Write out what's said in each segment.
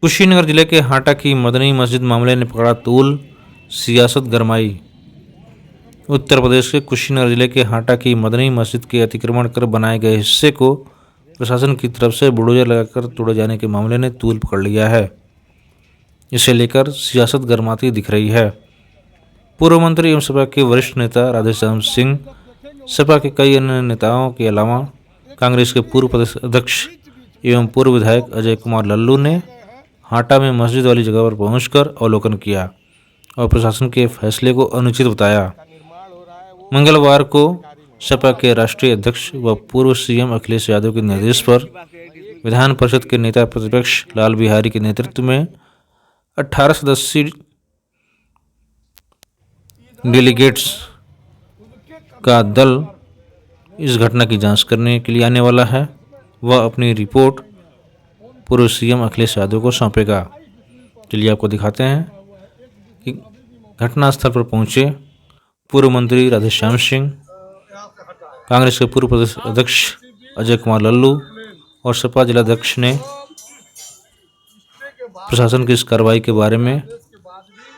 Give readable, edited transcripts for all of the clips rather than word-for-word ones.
कुशीनगर जिले के हाटा की मदनी मस्जिद मामले ने पकड़ा तूल, सियासत गरमाई। उत्तर प्रदेश के कुशीनगर जिले के हाटा की मदनी मस्जिद के अतिक्रमण कर बनाए गए हिस्से को प्रशासन की तरफ से बुलडोजर लगाकर तोड़े जाने के मामले ने तूल पकड़ लिया है। इसे लेकर सियासत गरमाती दिख रही है। पूर्व मंत्री एवं सपा के वरिष्ठ नेता राधेश्याम सिंह, सपा के कई अन्य नेताओं के अलावा कांग्रेस के पूर्व प्रदेश अध्यक्ष एवं पूर्व विधायक अजय कुमार लल्लू ने हाटा में मस्जिद वाली जगह पर पहुंचकर अवलोकन किया और प्रशासन के फैसले को अनुचित बताया। मंगलवार को सपा के राष्ट्रीय अध्यक्ष व पूर्व सीएम अखिलेश यादव के निर्देश पर विधान परिषद के नेता प्रतिपक्ष लाल बिहारी के नेतृत्व में 18 सदस्यीय डेलीगेट्स का दल इस घटना की जांच करने के लिए आने वाला है। वह अपनी रिपोर्ट पूर्व सीएम अखिलेश यादव को सौंपेगा। चलिए आपको दिखाते हैं कि घटनास्थल पर पहुंचे पूर्व मंत्री राधेश्याम सिंह, कांग्रेस के पूर्व प्रदेश अध्यक्ष अजय कुमार लल्लू और सपा जिलाध्यक्ष ने प्रशासन की इस कार्रवाई के बारे में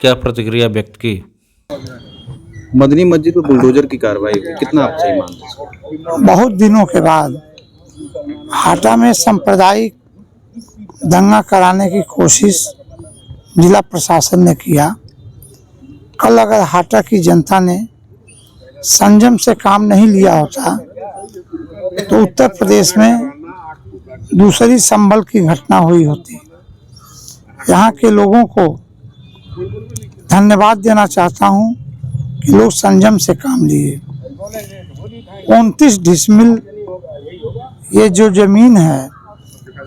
क्या प्रतिक्रिया व्यक्त की। मदनी मस्जिद पर बुलडोजर की कार्रवाई हुई, कितना आप सही मानते हैं? बहुत दिनों के बाद हाटा में सांप्रदायिक दंगा कराने की कोशिश जिला प्रशासन ने किया। कल अगर हाटा की जनता ने संयम से काम नहीं लिया होता तो उत्तर प्रदेश में दूसरी संभल की घटना हुई होती। यहाँ के लोगों को धन्यवाद देना चाहता हूँ कि लोग संयम से काम लिए। 29 डिसमिल ये जो जमीन है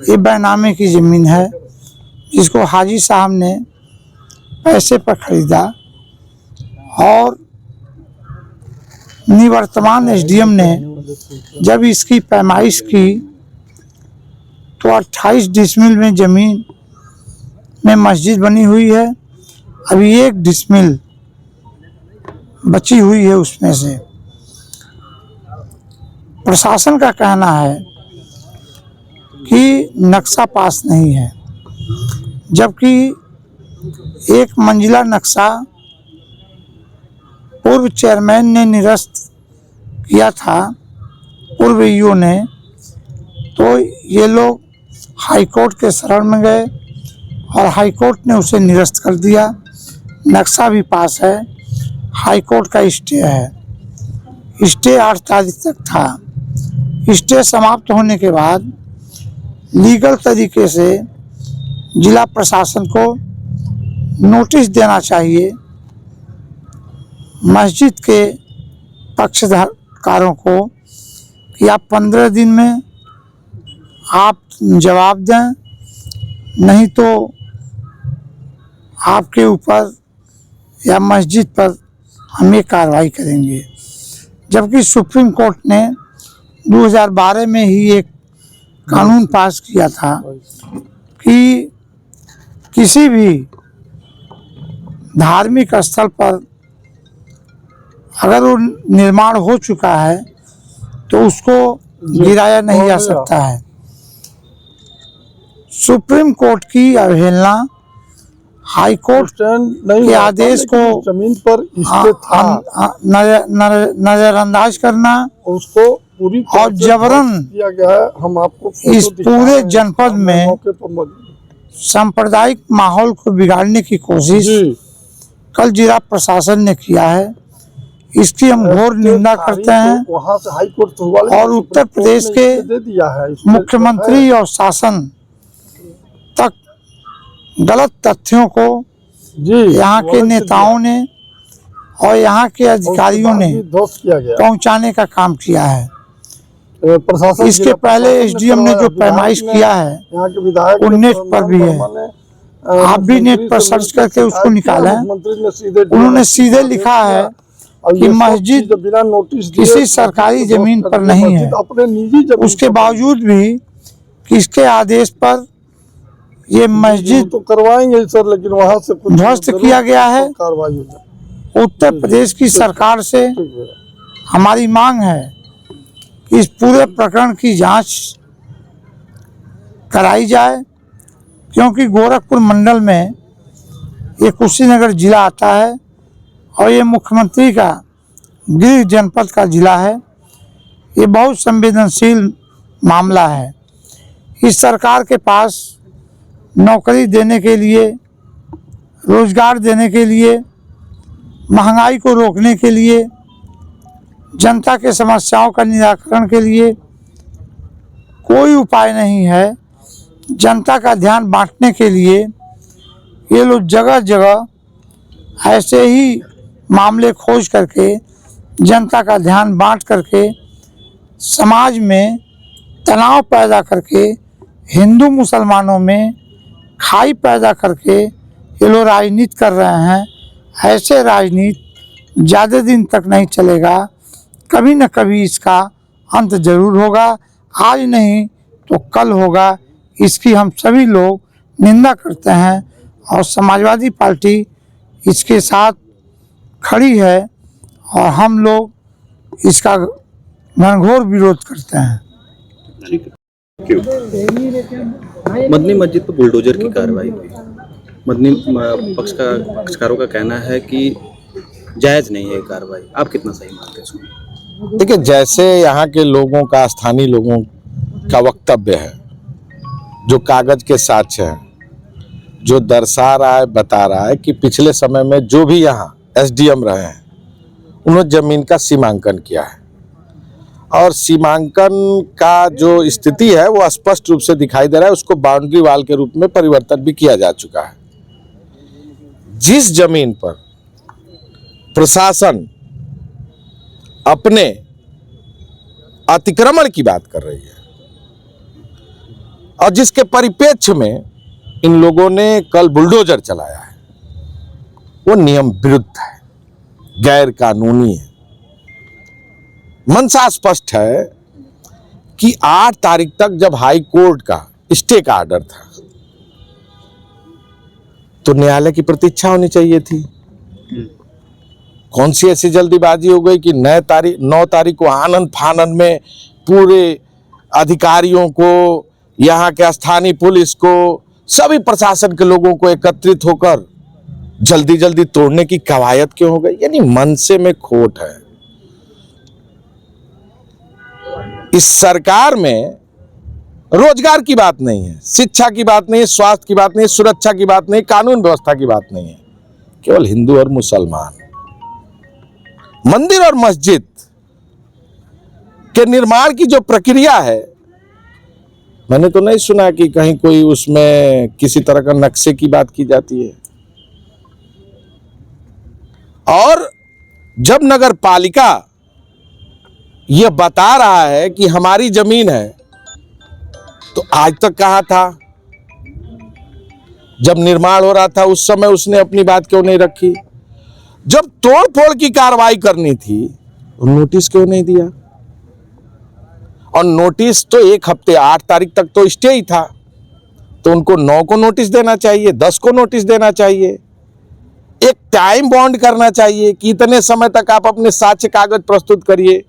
ये बैनामे की जमीन है, जिसको हाजी साहब ने पैसे पर खरीदा और निवर्तमान एसडीएम ने जब इसकी पैमाइश की तो 28 डिसमिल में जमीन में मस्जिद बनी हुई है। अभी 1 डिसमिल बची हुई है। उसमें से प्रशासन का कहना है कि नक्शा पास नहीं है, जबकि 1 मंजिला नक्शा पूर्व चेयरमैन ने निरस्त किया था, पूर्व ईओ ने। तो ये लोग हाईकोर्ट के शरण में गए और हाईकोर्ट ने उसे निरस्त कर दिया। नक्शा भी पास है, हाईकोर्ट का स्टे है। स्टे 8 तारीख तक था। स्टे समाप्त होने के बाद लीगल तरीके से जिला प्रशासन को नोटिस देना चाहिए मस्जिद के पक्षकारों को कि आप 15 दिन में आप जवाब दें, नहीं तो आपके ऊपर या मस्जिद पर हम ये कार्रवाई करेंगे। जबकि सुप्रीम कोर्ट ने 2012 में ही एक कानून पास किया था कि किसी भी धार्मिक स्थल पर अगर वो निर्माण हो चुका है तो उसको गिराया नहीं जा सकता है। सुप्रीम कोर्ट की अवहेलना, हाई कोर्ट के आदेश को जमीन पर नजरअंदाज करना उसको पूरी और जबरन किया गया है। हम आपको इस पूरे जनपद में सांप्रदायिक माहौल को बिगाड़ने की कोशिश कल जिला प्रशासन ने किया है। इसकी हम घोर निंदा करते हैं वहाँ से हाई कोर्ट और उत्तर प्रदेश के मुख्यमंत्री और शासन तक गलत तथ्यों को यहाँ के नेताओं ने और यहाँ के अधिकारियों ने पहुँचाने का काम किया है। इसके पहले एसडीएम ने जो पैमाइश किया है वो नेट पर भी है, आप भी नेट पर सर्च करके उसको निकालें। उन्होंने सीधे लिखा है कि मस्जिद बिना नोटिस किसी सरकारी जमीन पर नहीं है। अपने निजी उसके बावजूद भी किसके आदेश पर ये मस्जिद तो करवाएंगे सर, लेकिन वहाँ से ध्वस्त किया गया है। कार्रवाई हो जाए। उत्तर प्रदेश की सरकार से हमारी मांग है कि इस पूरे प्रकरण की जांच कराई जाए क्योंकि गोरखपुर मंडल में ये कुशीनगर जिला आता है और ये मुख्यमंत्री का गृह जनपद का जिला है। ये बहुत संवेदनशील मामला है। इस सरकार के पास नौकरी देने के लिए, रोजगार देने के लिए, महंगाई को रोकने के लिए, जनता के समस्याओं का निराकरण के लिए कोई उपाय नहीं है। जनता का ध्यान बांटने के लिए ये लोग जगह जगह ऐसे ही मामले खोज करके जनता का ध्यान बांट करके समाज में तनाव पैदा करके हिंदू मुसलमानों में खाई पैदा करके ये लोग राजनीति कर रहे हैं। ऐसे राजनीति ज़्यादा दिन तक नहीं चलेगा, कभी न कभी इसका अंत जरूर होगा। आज नहीं तो कल होगा। इसकी हम सभी लोग निंदा करते हैं और समाजवादी पार्टी इसके साथ खड़ी है और हम लोग इसका घनघोर विरोध करते हैं। मदनी मस्जिद पर बुलडोजर की कार्रवाई हुई। मदनी पक्षकारों का कहना है कि जायज नहीं है ये कार्रवाई, आप कितना सही मानते हैं इसको? देखिए, जैसे यहाँ के लोगों का, स्थानीय लोगों का वक्तव्य है, जो कागज के साक्ष्य हैं, जो दर्शा रहा है, बता रहा है कि पिछले समय में जो भी यहाँ एसडीएम रहे हैं उन्होंने जमीन का सीमांकन किया है और सीमांकन का जो स्थिति है वो स्पष्ट रूप से दिखाई दे रहा है। उसको बाउंड्री वाल के रूप में परिवर्तन भी किया जा चुका है। जिस जमीन पर प्रशासन अपने अतिक्रमण की बात कर रही है और जिसके परिप्रेक्ष्य में इन लोगों ने कल बुलडोजर चलाया है, वो नियम विरुद्ध है, गैर कानूनी है। मंशा स्पष्ट है कि 8 तारीख तक जब हाई कोर्ट का स्टे का आर्डर था तो न्यायालय की प्रतीक्षा होनी चाहिए थी। कौन सी ऐसी जल्दीबाजी हो गई कि 9 तारीख को आनंद फानंद में पूरे अधिकारियों को, यहाँ के स्थानीय पुलिस को, सभी प्रशासन के लोगों को एकत्रित होकर जल्दी जल्दी तोड़ने की कवायद क्यों हो गई? यानी मनसे में खोट है। इस सरकार में रोजगार की बात नहीं है, शिक्षा की बात नहीं है, स्वास्थ्य की बात नहीं है, सुरक्षा की बात नहीं, कानून व्यवस्था की बात नहीं है। केवल हिंदू और मुसलमान, मंदिर और मस्जिद के निर्माण की जो प्रक्रिया है, मैंने तो नहीं सुना कि कहीं कोई उसमें किसी तरह का नक्शे की बात की जाती है। और जब नगर पालिका यह बता रहा है कि हमारी जमीन है, तो आज तक कहाँ था? जब निर्माण हो रहा था उस समय उसने अपनी बात क्यों नहीं रखी? जब तोड़ फोड़ की कार्रवाई करनी थी नोटिस क्यों नहीं दिया? और नोटिस तो 1 हफ्ते, 8 तारीख तक तो स्टे ही था, तो उनको 9 को नोटिस देना चाहिए, 10 को नोटिस देना चाहिए, एक टाइम बॉन्ड करना चाहिए कि इतने समय तक आप अपने साक्ष्य कागज प्रस्तुत करिए।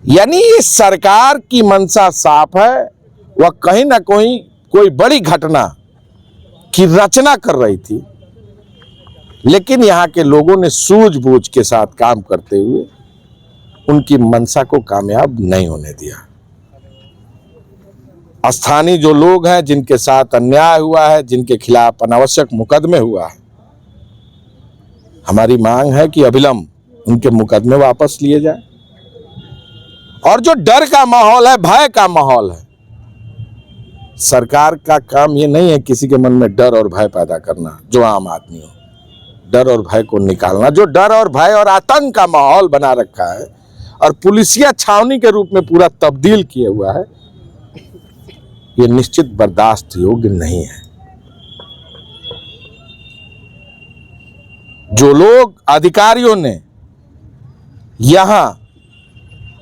यानी इस सरकार की मंशा साफ है, वह कहीं ना कहीं कोई बड़ी घटना की रचना कर रही थी, लेकिन यहाँ के लोगों ने सूझबूझ के साथ काम करते हुए उनकी मंशा को कामयाब नहीं होने दिया। स्थानीय जो लोग हैं, जिनके साथ अन्याय हुआ है, जिनके खिलाफ अनावश्यक मुकदमे हुआ है, हमारी मांग है कि अविलंब उनके मुकदमे वापस लिए जाए। और जो डर का माहौल है, भय का माहौल है, सरकार का काम ये नहीं है किसी के मन में डर और भय पैदा करना, जो आम आदमी हो, डर और भय को निकालना। जो डर और भय और आतंक का माहौल बना रखा है और पुलिसिया छावनी के रूप में पूरा तब्दील किया हुआ है, ये निश्चित बर्दाश्त योग्य नहीं है। जो लोग अधिकारियों ने यहां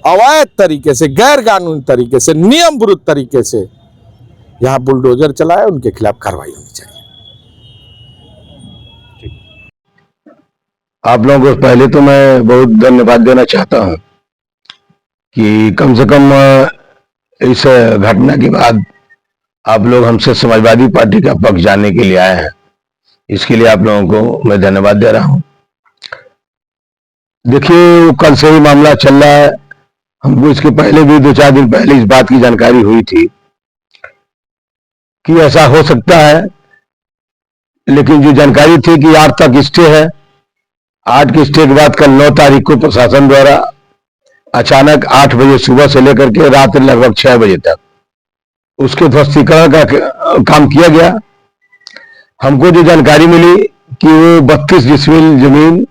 अवैध तरीके से, गैर कानूनी तरीके से, नियम विरुद्ध तरीके से यहां बुलडोजर चलाया, उनके खिलाफ कार्रवाई होनी चाहिए। आप लोगों को पहले तो मैं बहुत धन्यवाद देना चाहता हूं कि कम से कम इस घटना के बाद आप लोग हमसे समाजवादी पार्टी का पक्ष जानने के लिए आए हैं, इसके लिए आप लोगों को मैं धन्यवाद दे रहा हूं। देखिए, कल से ही मामला चल रहा है। हमको इसके पहले भी 2-4 दिन पहले इस बात की जानकारी हुई थी कि ऐसा हो सकता है, लेकिन जो जानकारी थी कि 8 तक स्टे है, 8 के स्टे के बाद कल 9 तारीख को प्रशासन द्वारा अचानक 8 बजे सुबह से लेकर के रात लगभग 6 बजे तक उसके ध्वस्तीकरण का काम किया गया। हमको जो जानकारी मिली कि वो 32 डिसमिल जमीन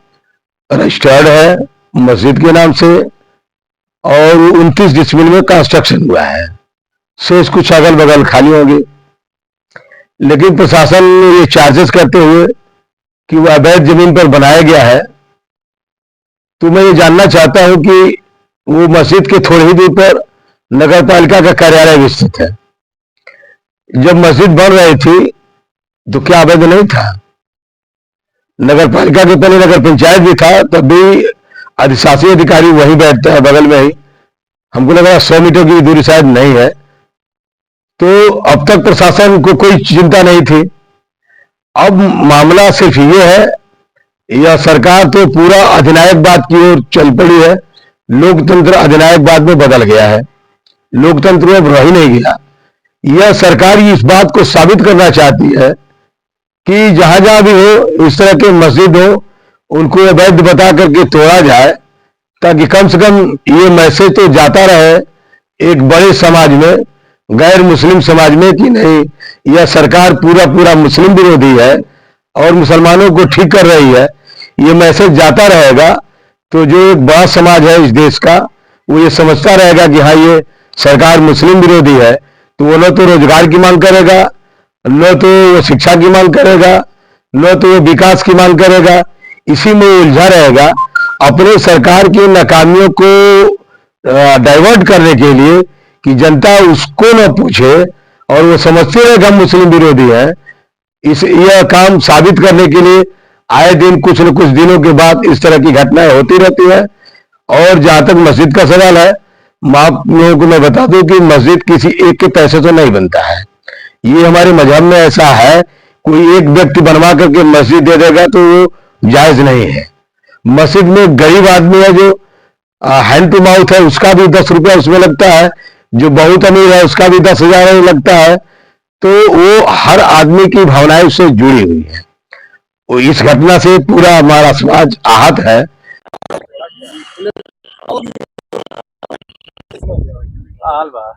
रजिस्टर्ड है मस्जिद के नाम से और 29 डिसमिल में कंस्ट्रक्शन हुआ है, शेष कुछ अगल बगल खाली होंगे। लेकिन प्रशासन ने ये चार्जेस करते हुए कि वो अवैध जमीन पर बनाया गया है, तो मैं ये जानना चाहता हूं कि वो मस्जिद के थोड़ी ही दूर पर नगर पालिका का कार्यालय भी स्थित है। जब मस्जिद बन रही थी तो क्या अवैध नहीं था? नगर पालिका के पहले नगर पंचायत भी था, तब भी अधिशासी अधिकारी वहीं बैठता है बगल में ही। हमको लगा 100 मीटर की दूरी शायद नहीं है। तो अब तक प्रशासन को कोई चिंता नहीं थी। अब मामला सिर्फ ये है, यह सरकार तो पूरा अधिनायकवाद की ओर चल पड़ी है। लोकतंत्र अधिनायकवाद में बदल गया है, लोकतंत्र अब रह ही नहीं गया। यह सरकार इस बात को साबित करना चाहती है कि जहां जहां भी हो इस तरह के मस्जिद हो, उनको अवैध बता करके तोड़ा जाए, ताकि कम से कम ये मैसेज तो जाता रहे एक बड़े समाज में, गैर मुस्लिम समाज में, कि नहीं, यह सरकार पूरा पूरा मुस्लिम विरोधी है और मुसलमानों को ठीक कर रही है। ये मैसेज जाता रहेगा तो जो एक बड़ा समाज है इस देश का, वो ये समझता रहेगा कि हाँ, ये सरकार मुस्लिम विरोधी है, तो वो न तो रोजगार की मांग करेगा, न तो वो शिक्षा की मांग करेगा, न तो वो विकास की मांग करेगा। इसी में उलझा रहेगा। अपने सरकार की नाकामियों को डाइवर्ट करने के लिए कि जनता उसको न पूछे और वो समझते रहे कि हम मुस्लिम विरोधी है, यह काम साबित करने के लिए आए दिन कुछ न कुछ दिनों के बाद इस तरह की घटनाएं होती रहती है। और जहां तक मस्जिद का सवाल है, आप लोगों को मैं बता दूं कि मस्जिद किसी एक के पैसे से नहीं बनता है। ये हमारे मजहब में ऐसा है, कोई एक व्यक्ति बनवा करके मस्जिद दे देगा तो वो जायज नहीं है। मस्जिद में गरीब आदमी है जो हैंड टू माउथ है, उसका भी 10 रुपया उसमें लगता है, जो बहुत अमीर है उसका भी 10,000 लगता है। तो वो हर आदमी की भावनाएं उससे जुड़ी हुई है। वो इस घटना से पूरा हमारा समाज आहत है। हाल बा